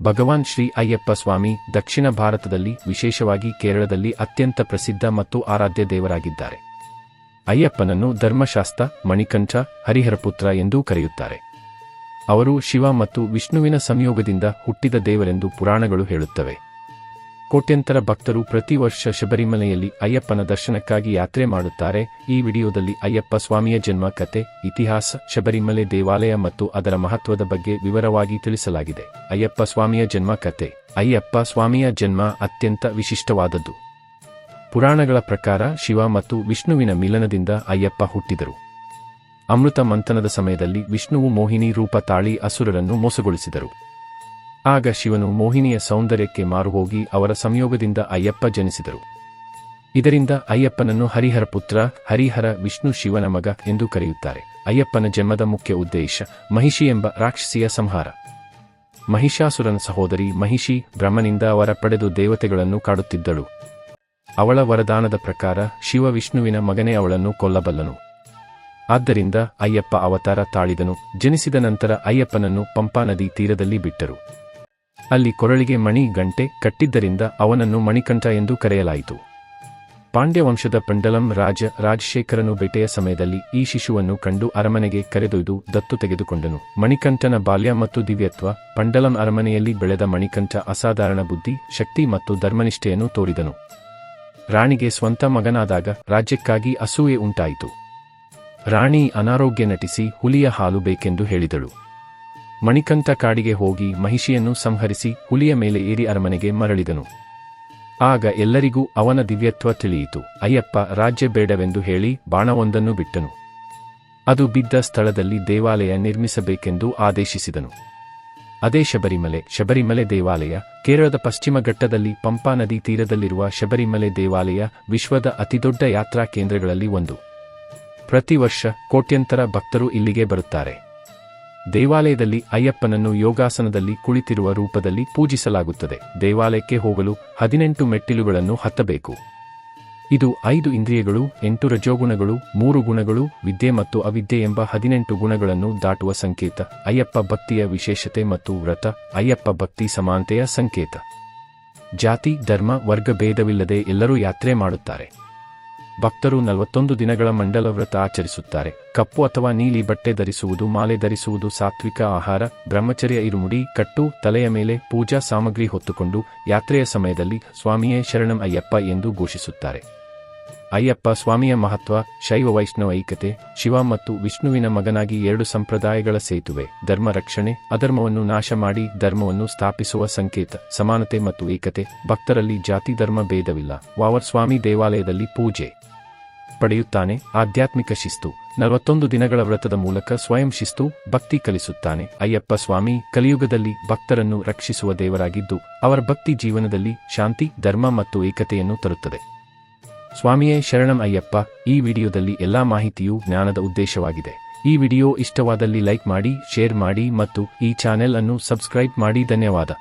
ಭಗವಾನ್ ಶ್ರೀ ಅಯ್ಯಪ್ಪ ಸ್ವಾಮಿ ದಕ್ಷಿಣ ಭಾರತದಲ್ಲಿ ವಿಶೇಷವಾಗಿ ಕೇರಳದಲ್ಲಿ ಅತ್ಯಂತ ಪ್ರಸಿದ್ಧ ಮತ್ತು ಆರಾಧ್ಯ ದೇವರಾಗಿದ್ದಾರೆ. ಅಯ್ಯಪ್ಪನನ್ನು ಧರ್ಮಶಾಸ್ತ್ರ, ಮಣಿಕಂಠ, ಹರಿಹರಪುತ್ರ ಎಂದೂ ಕರೆಯುತ್ತಾರೆ. ಅವರು ಶಿವ ಮತ್ತು ವಿಷ್ಣುವಿನ ಸಂಯೋಗದಿಂದ ಹುಟ್ಟಿದ ದೇವರೆಂದು ಪುರಾಣಗಳು ಹೇಳುತ್ತವೆ. ಕೋಟ್ಯಂತರ ಭಕ್ತರು ಪ್ರತಿ ವರ್ಷ ಶಬರಿಮಲೆಯಲ್ಲಿ ಅಯ್ಯಪ್ಪನ ದರ್ಶನಕ್ಕಾಗಿ ಯಾತ್ರೆ ಮಾಡುತ್ತಾರೆ. ಈ ವಿಡಿಯೋದಲ್ಲಿ ಅಯ್ಯಪ್ಪ ಸ್ವಾಮಿಯ ಜನ್ಮ ಕಥೆ, ಇತಿಹಾಸ, ಶಬರಿಮಲೆ ದೇವಾಲಯ ಮತ್ತು ಅದರ ಮಹತ್ವದ ಬಗ್ಗೆ ವಿವರವಾಗಿ ತಿಳಿಸಲಾಗಿದೆ. ಅಯ್ಯಪ್ಪ ಸ್ವಾಮಿಯ ಜನ್ಮ ಕಥೆ. ಅಯ್ಯಪ್ಪ ಸ್ವಾಮಿಯ ಜನ್ಮ ಅತ್ಯಂತ ವಿಶಿಷ್ಟವಾದದ್ದು. ಪುರಾಣಗಳ ಪ್ರಕಾರ ಶಿವ ಮತ್ತು ವಿಷ್ಣುವಿನ ಮಿಲನದಿಂದ ಅಯ್ಯಪ್ಪ ಹುಟ್ಟಿದರು. ಅಮೃತ ಮಂಥನದ ಸಮಯದಲ್ಲಿ ವಿಷ್ಣುವು ಮೋಹಿನಿ ರೂಪ ತಾಳಿ ಅಸುರರನ್ನು ಮೋಸಗೊಳಿಸಿದರು. ಆಗ ಶಿವನು ಮೋಹಿನಿಯ ಸೌಂದರ್ಯಕ್ಕೆ ಮಾರುಹೋಗಿ ಅವರ ಸಂಯೋಗದಿಂದ ಅಯ್ಯಪ್ಪ ಜನಿಸಿದರು. ಇದರಿಂದ ಅಯ್ಯಪ್ಪನನ್ನು ಹರಿಹರಪುತ್ರ, ಹರಿಹರ, ವಿಷ್ಣು ಶಿವನ ಮಗ ಎಂದು ಕರೆಯುತ್ತಾರೆ. ಅಯ್ಯಪ್ಪನ ಜನ್ಮದ ಮುಖ್ಯ ಉದ್ದೇಶ ಮಹಿಷಿ ಎಂಬ ರಾಕ್ಷಸಿಯ ಸಂಹಾರ. ಮಹಿಷಾಸುರನ ಸಹೋದರಿ ಮಹಿಷಿ ಬ್ರಹ್ಮನಿಂದ ವರ ಪಡೆದು ದೇವತೆಗಳನ್ನು ಕಾಡುತ್ತಿದ್ದಳು. ಅವಳ ವರದಾನದ ಪ್ರಕಾರ ಶಿವ ವಿಷ್ಣುವಿನ ಮಗನೇ ಅವಳನ್ನು ಕೊಲ್ಲಬಲ್ಲನು. ಆದ್ದರಿಂದ ಅಯ್ಯಪ್ಪ ಅವತಾರ ತಾಳಿದನು. ಜನಿಸಿದ ನಂತರ ಅಯ್ಯಪ್ಪನನ್ನು ಪಂಪಾ ನದಿ ತೀರದಲ್ಲಿ ಬಿಟ್ಟರು. ಅಲ್ಲಿ ಕೊರಳಿಗೆ ಮಣಿ ಗಂಟೆ ಕಟ್ಟಿದ್ದರಿಂದ ಅವನನ್ನು ಮಣಿಕಂಠ ಎಂದು ಕರೆಯಲಾಯಿತು. ಪಾಂಡ್ಯ ವಂಶದ ಪಂಡಲಂ ರಾಜಶೇಖರನು ಬೇಟೆಯ ಸಮಯದಲ್ಲಿ ಈ ಶಿಶುವನ್ನು ಕಂಡು ಅರಮನೆಗೆ ಕರೆದೊಯ್ದು ದತ್ತು ತೆಗೆದುಕೊಂಡನು. ಮಣಿಕಂಠನ ಬಾಲ್ಯ ಮತ್ತು ದಿವ್ಯತ್ವ. ಪಂಡಲಂ ಅರಮನೆಯಲ್ಲಿ ಬೆಳೆದ ಮಣಿಕಂಠ ಅಸಾಧಾರಣ ಬುದ್ಧಿ, ಶಕ್ತಿ ಮತ್ತು ಧರ್ಮನಿಷ್ಠೆಯನ್ನು ತೋರಿದನು. ರಾಣಿಗೆ ಸ್ವಂತ ಮಗನಾದಾಗ ರಾಜ್ಯಕ್ಕಾಗಿ ಅಸೂಯೆ ಉಂಟಾಯಿತು. ರಾಣಿ ಅನಾರೋಗ್ಯ ನಟಿಸಿ ಹುಲಿಯ ಹಾಲು ಬೇಕೆಂದು ಹೇಳಿದಳು. ಮಣಿಕಂಠ ಕಾಡಿಗೆ ಹೋಗಿ ಮಹಿಷಿಯನ್ನು ಸಂಹರಿಸಿ ಹುಲಿಯ ಮೇಲೆ ಏರಿ ಅರಮನೆಗೆ ಮರಳಿದನು. ಆಗ ಎಲ್ಲರಿಗೂ ಅವನ ದಿವ್ಯತ್ವ ತಿಳಿಯಿತು. ಅಯ್ಯಪ್ಪ ರಾಜ್ಯ ಬೇಡವೆಂದು ಹೇಳಿ ಬಾಣವೊಂದನ್ನು ಬಿಟ್ಟನು. ಅದು ಬಿದ್ದ ಸ್ಥಳದಲ್ಲಿ ದೇವಾಲಯ ನಿರ್ಮಿಸಬೇಕೆಂದು ಆದೇಶಿಸಿದನು. ಅದೇ ಶಬರಿಮಲೆ ದೇವಾಲಯ. ಕೇರಳದ ಪಶ್ಚಿಮ ಘಟ್ಟದಲ್ಲಿ ಪಂಪಾ ನದಿ ತೀರದಲ್ಲಿರುವ ಶಬರಿಮಲೆ ದೇವಾಲಯ ವಿಶ್ವದ ಅತಿದೊಡ್ಡ ಯಾತ್ರಾ ಕೇಂದ್ರಗಳಲ್ಲಿ ಒಂದು. ಪ್ರತಿ ವರ್ಷ ಕೋಟ್ಯಂತರ ಭಕ್ತರು ಇಲ್ಲಿಗೆ ಬರುತ್ತಾರೆ. ದೇವಾಲಯದಲ್ಲಿ ಅಯ್ಯಪ್ಪನನ್ನು ಯೋಗಾಸನದಲ್ಲಿ ಕುಳಿತಿರುವ ರೂಪದಲ್ಲಿ ಪೂಜಿಸಲಾಗುತ್ತದೆ. ದೇವಾಲಯಕ್ಕೆ ಹೋಗಲು 18 ಮೆಟ್ಟಿಲುಗಳನ್ನು ಹತ್ತಬೇಕು. ಇದು 5 ಇಂದ್ರಿಯಗಳು, 8 ರಜೋಗುಣಗಳು, 3 ಗುಣಗಳು, ವಿದ್ಯೆ ಮತ್ತು ಅವಿದ್ಯೆ ಎಂಬ 18 ಗುಣಗಳನ್ನು ದಾಟುವ ಸಂಕೇತ. ಅಯ್ಯಪ್ಪ ಭಕ್ತಿಯ ವಿಶೇಷತೆ ಮತ್ತು ವ್ರತ. ಅಯ್ಯಪ್ಪ ಭಕ್ತಿ ಸಮಾನತೆಯ ಸಂಕೇತ. ಜಾತಿ, ಧರ್ಮ, ವರ್ಗ ಭೇದವಿಲ್ಲದೆ ಎಲ್ಲರೂ ಯಾತ್ರೆ ಮಾಡುತ್ತಾರೆ. ಭಕ್ತರು 41 ದಿನಗಳ ಮಂಡಲ ವ್ರತ ಆಚರಿಸುತ್ತಾರೆ. ಕಪ್ಪು ಅಥವಾ ನೀಲಿ ಬಟ್ಟೆ ಧರಿಸುವುದು, ಮಾಲೆ ಧರಿಸುವುದು, ಸಾತ್ವಿಕ ಆಹಾರ, ಬ್ರಹ್ಮಚರ್ಯ, ಇರುಮುಡಿ ಕಟ್ಟು, ತಲೆಯ ಮೇಲೆ ಪೂಜಾ ಸಾಮಗ್ರಿ ಹೊತ್ತುಕೊಂಡು ಯಾತ್ರೆಯ ಸಮಯದಲ್ಲಿ ಸ್ವಾಮಿಯೇ ಶರಣಂ ಅಯ್ಯಪ್ಪ ಎಂದು ಘೋಷಿಸುತ್ತಾರೆ. ಅಯ್ಯಪ್ಪ ಸ್ವಾಮಿಯ ಮಹತ್ವ. ಶೈವ ವೈಷ್ಣವ ಐಕ್ಯತೆ. ಶಿವ ಮತ್ತು ವಿಷ್ಣುವಿನ ಮಗನಾಗಿ 2 ಸಂಪ್ರದಾಯಗಳ ಸೇತುವೆ. ಧರ್ಮ ರಕ್ಷಣೆ. ಅಧರ್ಮವನ್ನು ನಾಶ ಮಾಡಿ ಧರ್ಮವನ್ನು ಸ್ಥಾಪಿಸುವ ಸಂಕೇತ. ಸಮಾನತೆ ಮತ್ತು ಏಕತೆ. ಭಕ್ತರಲ್ಲಿ ಜಾತಿ ಧರ್ಮ ಭೇದವಿಲ್ಲ. ವಾವರ್ ಸ್ವಾಮಿ ದೇವಾಲಯದಲ್ಲಿ ಪೂಜೆ ಪಡೆಯುತ್ತಾನೆ. ಆಧ್ಯಾತ್ಮಿಕ ಶಿಸ್ತು. 41 ದಿನಗಳ ವ್ರತದ ಮೂಲಕ ಸ್ವಯಂ ಶಿಸ್ತು, ಭಕ್ತಿ ಕಲಿಸುತ್ತಾನೆ. ಅಯ್ಯಪ್ಪ ಸ್ವಾಮಿ ಕಲಿಯುಗದಲ್ಲಿ ಭಕ್ತರನ್ನು ರಕ್ಷಿಸುವ ದೇವರಾಗಿದ್ದು ಅವರ ಭಕ್ತಿ ಜೀವನದಲ್ಲಿ ಶಾಂತಿ, ಧರ್ಮ ಮತ್ತು ಏಕತೆಯನ್ನು ತರುತ್ತದೆ. ಸ್ವಾಮಿಯೇ ಶರಣಂ ಅಯ್ಯಪ್ಪ. ಈ ವಿಡಿಯೋದಲ್ಲಿ ಎಲ್ಲಾ ಮಾಹಿತಿಯು ಜ್ಞಾನದ ಉದ್ದೇಶವಾಗಿದೆ. ಈ ವಿಡಿಯೋ ಇಷ್ಟವಾದಲ್ಲಿ ಲೈಕ್ ಮಾಡಿ, ಶೇರ್ ಮಾಡಿ ಮತ್ತು ಈ ಚಾನೆಲ್ ಅನ್ನು ಸಬ್ಸ್ಕ್ರೈಬ್ ಮಾಡಿ. ಧನ್ಯವಾದ.